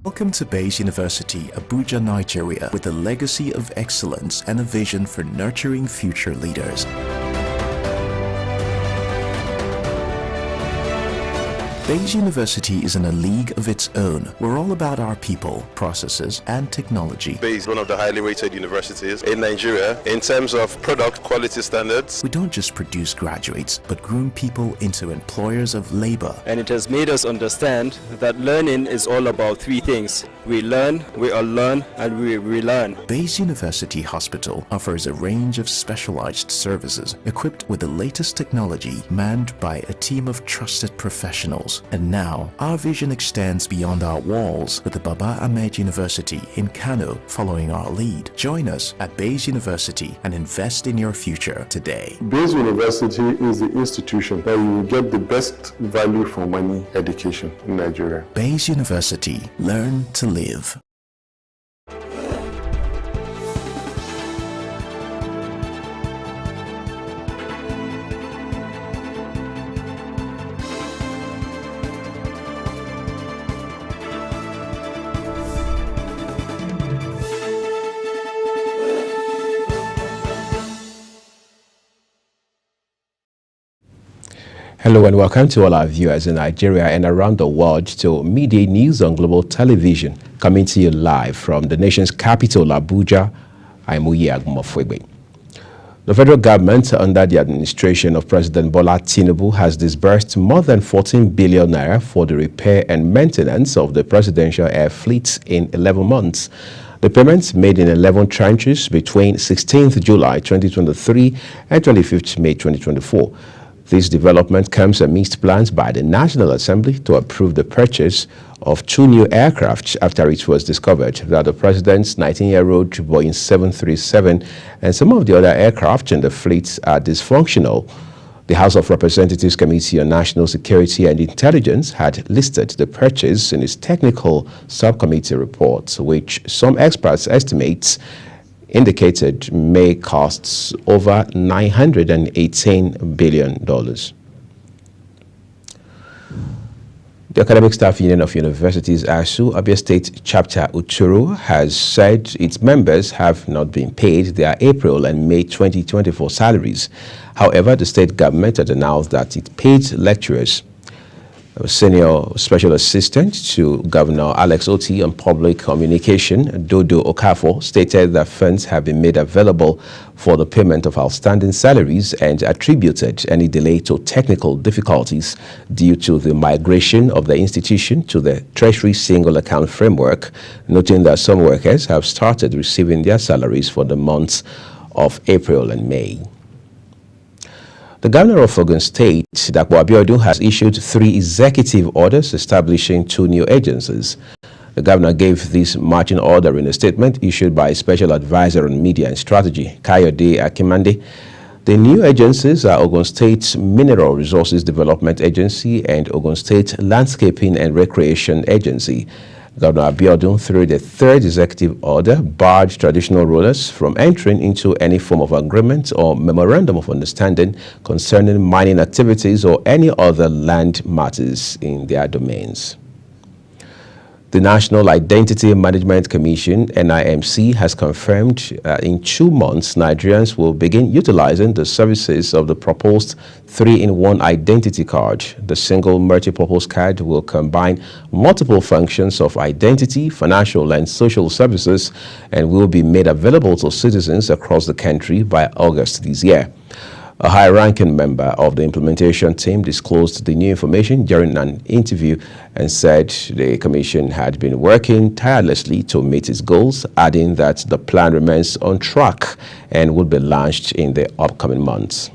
Welcome to Bayes University, Abuja, Nigeria, with a legacy of excellence and a vision for nurturing future leaders. Bayes University is in a league of its own. We're all about our people, processes, and technology. Bayes is one of the highly rated universities in Nigeria in terms of product quality standards. We don't just produce graduates, but groom people into employers of labor. And it has made us understand that learning is all about three things. We learn, we unlearn, and we relearn. Bayes University Hospital offers a range of specialized services equipped with the latest technology, manned by a team of trusted professionals. And now, our vision extends beyond our walls with the Baba Ahmed University in Kano following our lead. Join us at Bayes University and invest in your future today. Bayes University is the institution where you will get the best value for money education in Nigeria. Bayes University. Learn to live. Hello and welcome to all our viewers in Nigeria and around the world to Midday News on Global Television, coming to you live from the nation's capital, Abuja. I'm Uye Agumofwebe. The federal government, under the administration of President Bola Tinubu, has disbursed more than 14 billion naira for the repair and maintenance of the presidential air fleet in 11 months. The payments made in 11 tranches between 16th July 2023 and 25th May 2024. This development comes amidst plans by the National Assembly to approve the purchase of 2 new aircraft after it was discovered that the president's 19-year-old Boeing 737 and some of the other aircraft in the fleet are dysfunctional. The House of Representatives Committee on National Security and Intelligence had listed the purchase in its technical subcommittee report, which some experts estimate indicated may cost over $918 billion. The Academic Staff Union of Universities, ASU, Abia State Chapter Uturu, has said its members have not been paid their April and May 2024 salaries. However, the state government had announced that it paid lecturers. A senior special assistant to Governor Alex Oti on public communication, Dodo Okafor, stated that funds have been made available for the payment of outstanding salaries and attributed any delay to technical difficulties due to the migration of the institution to the Treasury Single Account Framework, noting that some workers have started receiving their salaries for the months of April and May. The governor of Ogun State, Dapo Abiodun, has issued 3 executive orders establishing 2 new agencies. The governor gave this marching order in a statement issued by Special Advisor on Media and Strategy, Kayode Akimande. The new agencies are Ogun State Mineral Resources Development Agency and Ogun State Landscaping and Recreation Agency. Governor Abiodun, through the 3rd executive order, barred traditional rulers from entering into any form of agreement or memorandum of understanding concerning mining activities or any other land matters in their domains. The National Identity Management Commission, NIMC, has confirmed in 2 months Nigerians will begin utilizing the services of the proposed 3-in-1 identity card. The single multi-purpose card will combine multiple functions of identity, financial and social services and will be made available to citizens across the country by August this year. A high-ranking member of the implementation team disclosed the new information during an interview and said the commission had been working tirelessly to meet its goals, adding that the plan remains on track and will be launched in the upcoming months.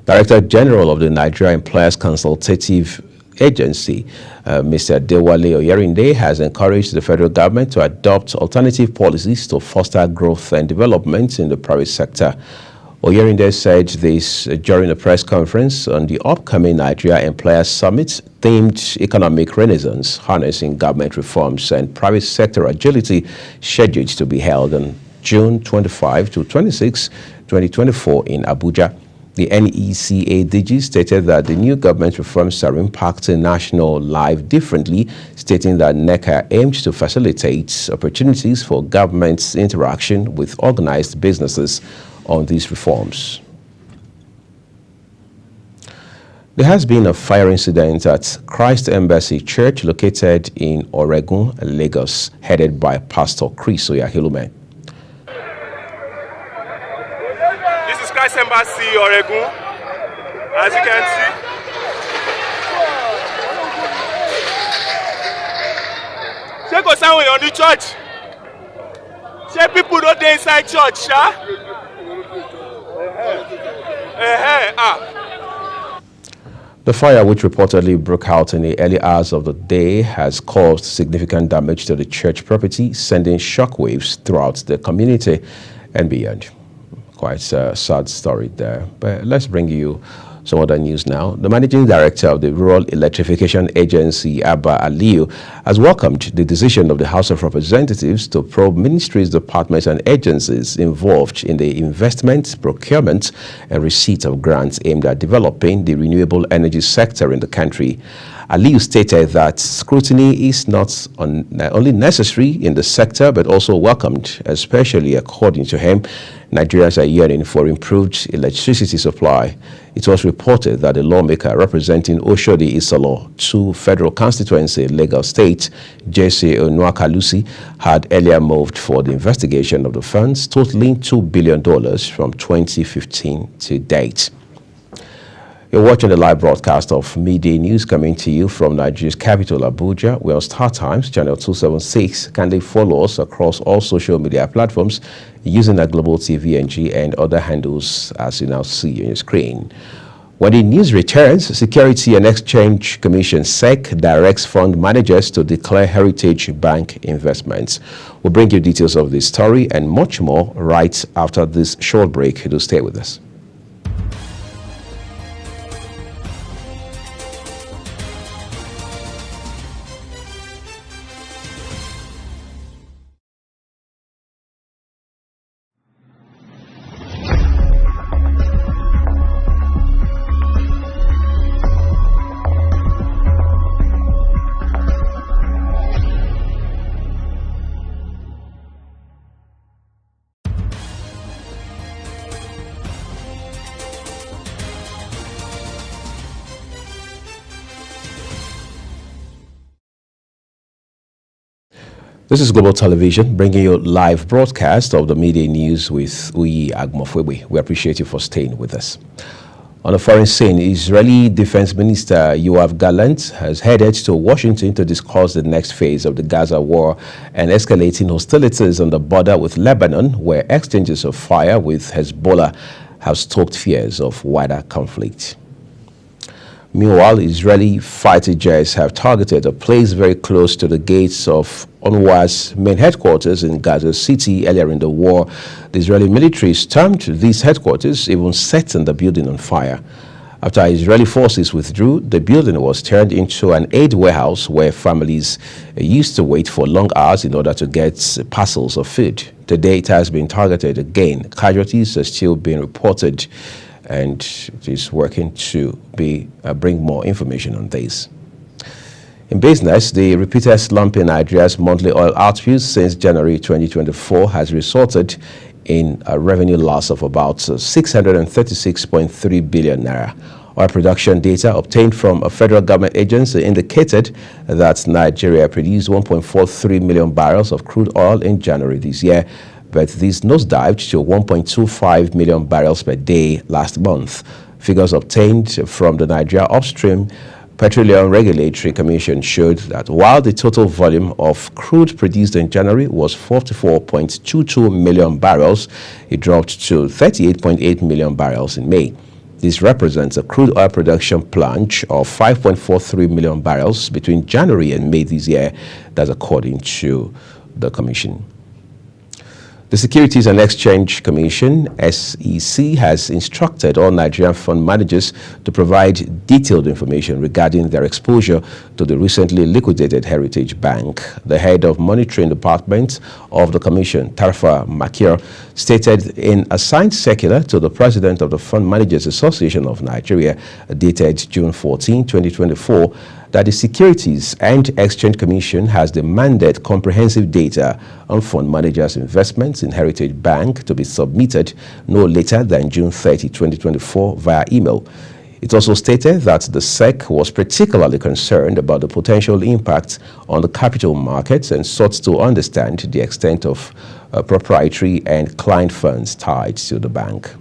Director General of the Nigeria Employers Consultative Agency, Mr. Dewale Oyerinde, has encouraged the federal government to adopt alternative policies to foster growth and development in the private sector. Oyerinde said this during a press conference on the upcoming Nigeria Employers Summit themed Economic Renaissance, Harnessing Government Reforms and Private Sector Agility, scheduled to be held on June 25 to 26, 2024 in Abuja. The NECA DG stated that the new government reforms are impacting national life differently, stating that NECA aimed to facilitate opportunities for government's interaction with organized businesses on these reforms. There has been a fire incident at Christ Embassy Church located in Oregun, Lagos, headed by Pastor Chris Oyakhilome. This is Christ Embassy, Oregun. As you can see, say go sound on the church. Say people don't dey inside church, sha. The fire, which reportedly broke out in the early hours of the day, has caused significant damage to the church property, sending shockwaves throughout the community and beyond. Quite a sad story there. But let's bring you some other news now. The managing director of the Rural Electrification Agency, Abba Aliyu, has welcomed the decision of the House of Representatives to probe ministries, departments, and agencies involved in the investment, procurement, and receipt of grants aimed at developing the renewable energy sector in the country. Aliyu stated that scrutiny is not only necessary in the sector, but also welcomed, especially according to him, Nigerians are yearning for improved electricity supply. It was reported that the lawmaker representing Oshodi Isolo 2 Federal Constituency, Lagos State, Jesse Onwakalusi, had earlier moved for the investigation of the funds totaling $2 billion from 2015 to date. You're watching the live broadcast of Midday News coming to you from Nigeria's capital, Abuja. We're on Star Times, channel 276. Kindly follow us across all social media platforms using our Global TVNG and other handles as you now see on your screen. When the news returns, Security and Exchange Commission (SEC) directs fund managers to declare Heritage Bank investments. We'll bring you details of this story and much more right after this short break. Do stay with us. This is Global Television, bringing you live broadcast of the Midday News with Uyi Agmofwewe. We appreciate you for staying with us. On a foreign scene, Israeli Defense Minister Yoav Gallant has headed to Washington to discuss the next phase of the Gaza war and escalating hostilities on the border with Lebanon, where exchanges of fire with Hezbollah have stoked fears of wider conflict. Meanwhile, Israeli fighter jets have targeted a place very close to the gates of UNRWA's main headquarters in Gaza City earlier in the war. The Israeli military stormed these headquarters, even setting the building on fire. After Israeli forces withdrew, the building was turned into an aid warehouse where families used to wait for long hours in order to get parcels of food. Today, it has been targeted again. Casualties are still being reported, and it is working to bring more information on this. In business, the repeated slump in Nigeria's monthly oil output since January 2024 has resulted in a revenue loss of about 636.3 billion naira. Oil production data obtained from a federal government agency indicated that Nigeria produced 1.43 million barrels of crude oil in January this year, but this nosedived to 1.25 million barrels per day last month. Figures obtained from the Nigeria Upstream Petroleum Regulatory Commission showed that while the total volume of crude produced in January was 44.22 million barrels, it dropped to 38.8 million barrels in May. This represents a crude oil production plunge of 5.43 million barrels between January and May this year. That's according to the Commission. The Securities and Exchange Commission, SEC, has instructed all Nigerian fund managers to provide detailed information regarding their exposure to the recently liquidated Heritage Bank. The head of monitoring department of the commission, Tarfa Makir, stated in a signed circular to the President of the Fund Managers Association of Nigeria, dated June 14, 2024, that the Securities and Exchange Commission has demanded comprehensive data on fund managers' investments in Heritage Bank to be submitted no later than June 30, 2024 via email. It also stated that the SEC was particularly concerned about the potential impact on the capital markets and sought to understand the extent of proprietary and client funds tied to the bank.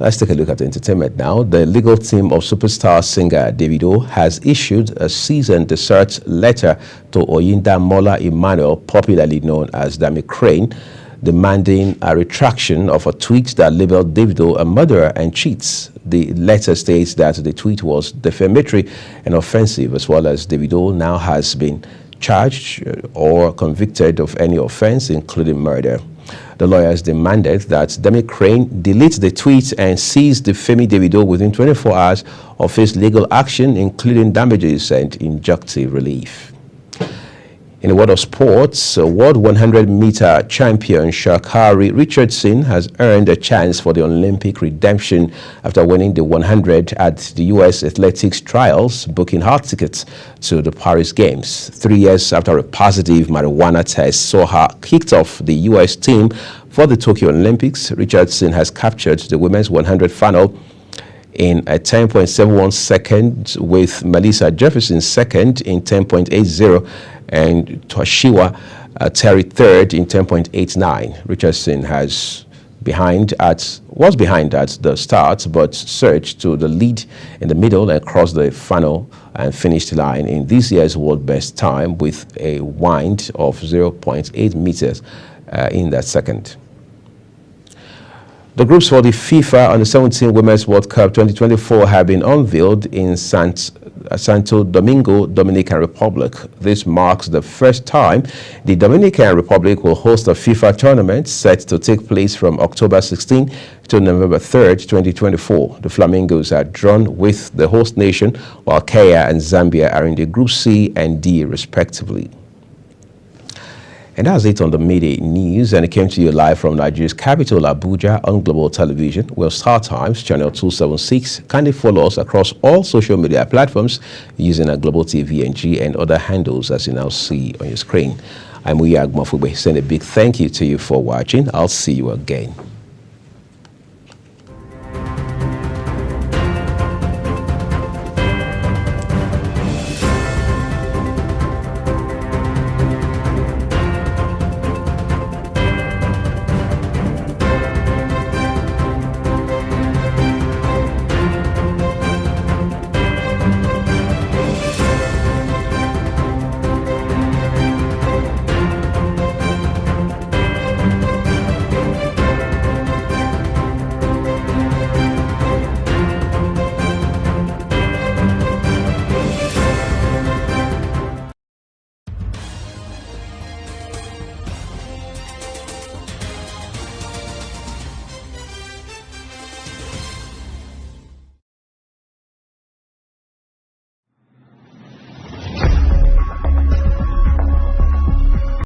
Let's take a look at entertainment now. The legal team of superstar singer Davido has issued a cease and desist letter to Oyindamola Emmanuel, popularly known as Dami Crane, demanding a retraction of a tweet that labeled Davido a murderer and cheats. The letter states that the tweet was defamatory and offensive, as well as Davido now has been charged or convicted of any offense, including murder. The lawyers demanded that Dami Crane delete the tweet and cease defaming Davido within 24 hours of his legal action, including damages and injunctive relief. In the world of sports, World 100-meter champion Sha'Carri Richardson has earned a chance for the Olympic redemption after winning the 100 at the U.S. Athletics Trials, booking hard tickets to the Paris Games. 3 years after a positive marijuana test saw her kicked off the U.S. team for the Tokyo Olympics, Richardson has captured the women's 100 final in a 10.71 second, with Melissa Jefferson second in 10.80 and Toshiwa Terry third in 10.89. Richardson was behind at the start, but surged to the lead in the middle and crossed the final and finished line in this year's world best time with a wind of 0.8 meters in that second. The groups for the FIFA Under-17 Women's World Cup 2024 have been unveiled in Santo Domingo, Dominican Republic. This marks the first time the Dominican Republic will host a FIFA tournament set to take place from October 16 to November 3, 2024. The Flamingos are drawn with the host nation, while Kenya and Zambia are in the Group C and D, respectively. And that's it on the midday news, and it came to you live from Nigeria's capital, Abuja, on Global Television. We're Star Times, channel 276. Kindly follow us across all social media platforms using our Global TV NG and other handles as you now see on your screen. I'm Uyag Mafube, saying a big thank you to you for watching. I'll see you again.